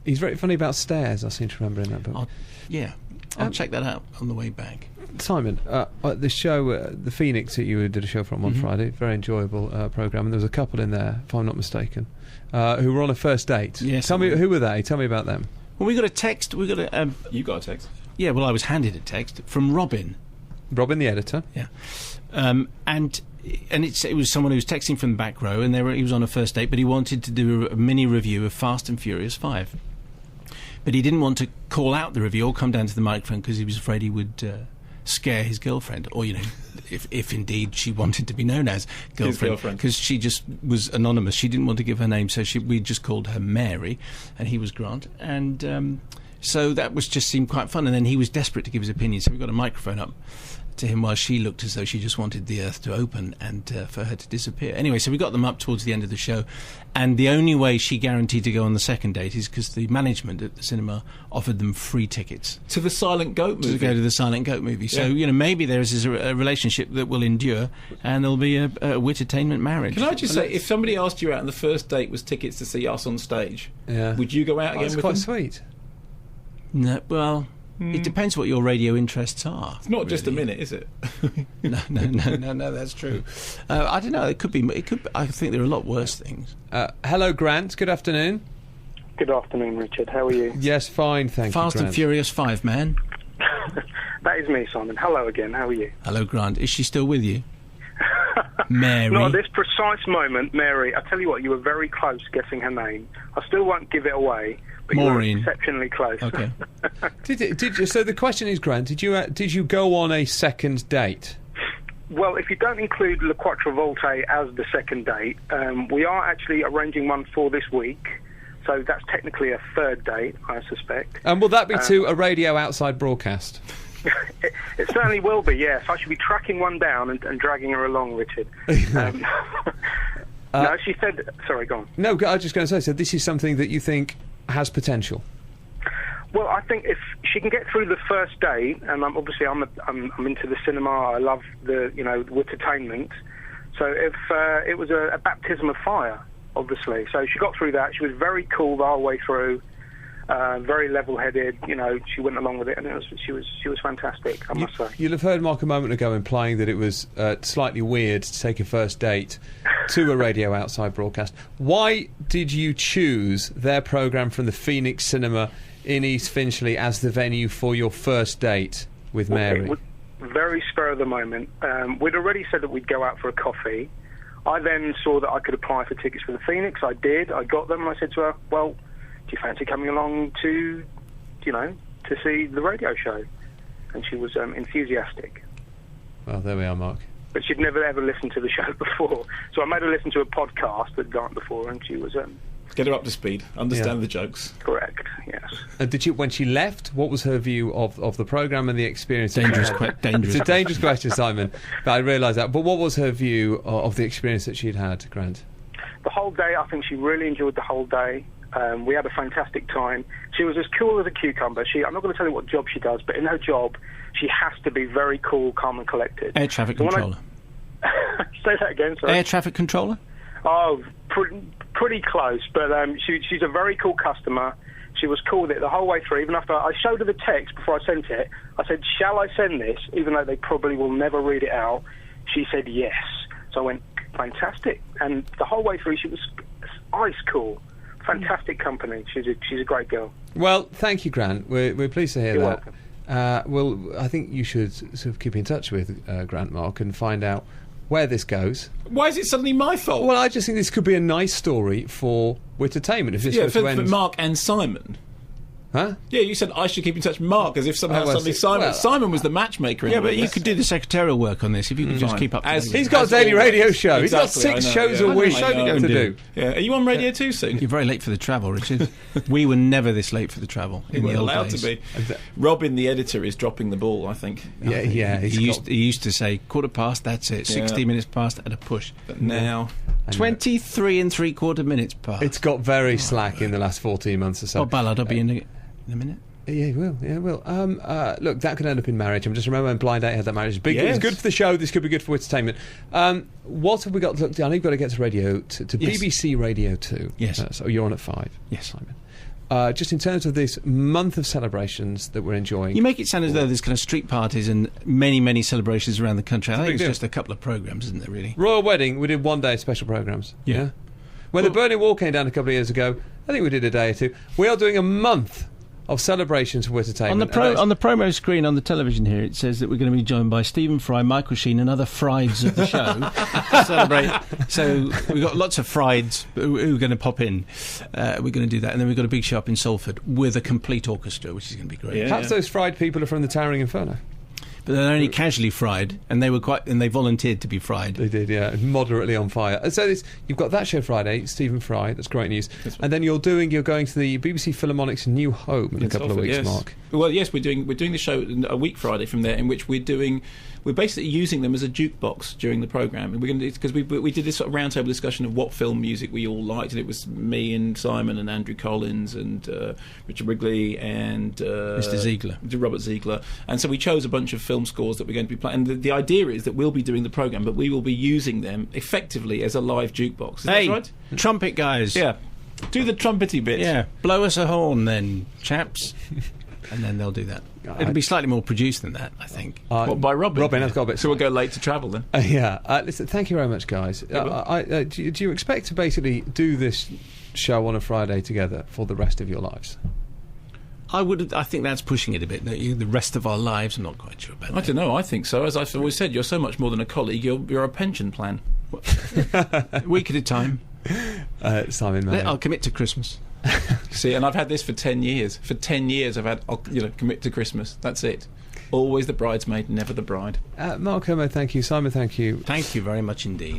He's very funny about stairs, I seem to remember in that book. I'll check that out on the way back. Simon, the show, The Phoenix, that you did a show from on Friday, very enjoyable programme, and there was a couple in there, if I'm not mistaken, who were on a first date. Yes. Tell me, who were they? Tell me about them. Well, we got a text. You got a text? Yeah, well, I was handed a text from Robin. Robin, the editor. Yeah. And it was someone who was texting from the back row, and he was on a first date, but he wanted to do a mini review of Fast and Furious 5. But he didn't want to call out the review or come down to the microphone because he was afraid he would scare his girlfriend, or, you know, if indeed she wanted to be known as girlfriend, because she just was anonymous. She didn't want to give her name, so we just called her Mary, and he was Grant. And so that just seemed quite fun. And then he was desperate to give his opinion, so we got a microphone up to him while she looked as though she just wanted the earth to open and for her to disappear. Anyway, so we got them up towards the end of the show, and the only way she guaranteed to go on the second date is because the management at the cinema offered them free tickets to the Silent Goat movie. To go to the Silent Goat movie. So, you know, maybe there is a relationship that will endure, and there'll be a wit-attainment marriage. Can I just say, if somebody asked you out and the first date was tickets to see us on stage, would you go out again with them? That's quite sweet. No, well... It depends what your radio interests are. It's not just a minute, is it? No, that's true. I don't know. It could be. I think there are a lot worse things. Hello, Grant. Good afternoon. Good afternoon, Richard. How are you? Yes, fine, thank you, Fast and Furious 5, man. That is me, Simon. Hello again. How are you? Hello, Grant. Is she still with you? Mary. Not at this precise moment, Mary. I tell you what, you were very close guessing her name. I still won't give it away. But Maureen. You were exceptionally close. Okay. Did you? So the question is, Grant, did you go on a second date? Well, if you don't include Le Quatre Volte as the second date, we are actually arranging one for this week. So that's technically a third date, I suspect. And will that be to a radio outside broadcast? It certainly will be, yes. I should be tracking one down and dragging her along, Richard. No, she said... Sorry, go on. No, I was just going to say, so this is something that you think has potential? Well, I think if she can get through the first date, and I'm into the cinema, I love the entertainment. So if it was a baptism of fire, obviously. So she got through that. She was very cool the whole way through. Very level-headed, she went along with it, and she was fantastic, I must say. You'll have heard Mark a moment ago implying that it was slightly weird to take a first date to a radio outside broadcast. Why did you choose their programme from the Phoenix Cinema in East Finchley as the venue for your first date with Mary? It was very spur of the moment. We'd already said that we'd go out for a coffee. I then saw that I could apply for tickets for the Phoenix. I did. I got them, and I said to her, well, do you fancy coming along to see the radio show? And she was enthusiastic. Well, there we are, Mark. But she'd never ever listened to the show before, so I made her listen to a podcast that night before, and she was get her up to speed, understand the jokes. Correct. Yes. Did you, when she left, what was her view of the programme and the experience? Dangerous. It's a dangerous question, Simon. But I realise that. But what was her view of the experience that she'd had, Grant? The whole day, I think she really enjoyed the whole day. We had a fantastic time. She was as cool as a cucumber. I'm not going to tell you what job she does, but in her job, she has to be very cool, calm and collected. Air traffic controller. Say that again, sorry. Air traffic controller? Oh, pretty close, but she's a very cool customer. She was cool with it the whole way through. Even after I showed her the text before I sent it, I said, shall I send this? Even though they probably will never read it out. She said yes. So I went, fantastic. And the whole way through, she was ice cool. Fantastic company. She's a great girl. Well, thank you, Grant. We're pleased to hear You're that. Welcome. Well, I think you should sort of keep in touch with Grant, Mark, and find out where this goes. Why is it suddenly my fault? Well, I just think this could be a nice story for Wittertainment. If this yeah, was for to end... Mark and Simon. Huh? Yeah, you said I should keep in touch with Mark, as if somehow suddenly Simon was the matchmaker. Yeah, but you could do the secretarial work on this if you could just keep up. He's got a daily radio show. Exactly, he's got 6 shows a week to do. Yeah, are you on radio too soon? You're very late for the travel, Richard. We were never this late for the travel in the old allowed days. to be. Robin, the editor, is dropping the ball, I think. Yeah. He used to say 15:15. That's it. 60 minutes past at a push. But now 23 3/4 minutes past. It's got very slack in the last 14 months or so. Oh, Ballard, I'll be in a minute. Yeah, he will. Look, that could end up in marriage. I'm just remembering when Blind Date had that marriage. Big. Yes. It was good for the show. This could be good for entertainment. What have we got? I know you've got to get to radio to BBC Radio 2. Yes. So you're on at 5. Yes, Simon. just in terms of this month of celebrations that we're enjoying. You make it sound as though there's kind of street parties and many, many celebrations around the country. I think it's deal. just a couple of programmes, isn't it, really? Royal Wedding, we did 1 day of special programmes. Yeah. When the Berlin Wall came down a couple of years ago, I think we did a day or two. We are doing a month of celebrations for entertainment. On the promo screen on the television here, it says that we're going to be joined by Stephen Fry, Michael Sheen, and other Frieds of the show to celebrate. So we've got lots of Frieds who are going to pop in. We're going to do that, and then we've got a big show up in Salford with a complete orchestra, which is going to be great. Yeah, perhaps those fried people are from the Towering Inferno. But they're only casually fried, and they volunteered to be fried. They did, yeah, moderately on fire. And so you've got that show Friday, Stephen Fry. That's great news. And then you're going to the BBC Philharmonic's New Home in a couple of weeks, yes. Mark. Well, yes, we're doing the show a week Friday from there, in which we're basically using them as a jukebox during the programme. We're going to, because we did this sort of roundtable discussion of what film music we all liked, and it was me and Simon and Andrew Collins and Richard Wrigley and Mr. Ziegler, Robert Ziegler, and so we chose a bunch of film scores that we're going to be playing. And the idea is that we'll be doing the programme, but we will be using them effectively as a live jukebox. Is that right? Trumpet guys, yeah, do the trumpety bit. Yeah, blow us a horn, then, chaps. And then they'll do that. It'll be slightly more produced than that, I think. By Robin? Robin, I've got a bit. So we'll go late to travel then. Listen, thank you very much, guys. Do you expect to basically do this show on a Friday together for the rest of your lives? I think that's pushing it a bit. The rest of our lives, I'm not quite sure about that. I don't know. I think so. As I've always said, you're so much more than a colleague. You're a pension plan. A week at a time. Simon, Mayo. I'll commit to Christmas. See, and I've had this for 10 years. For 10 years, I'll commit to Christmas. That's it. Always the bridesmaid, never the bride. Mark Kermode, thank you. Simon, thank you. Thank you very much indeed.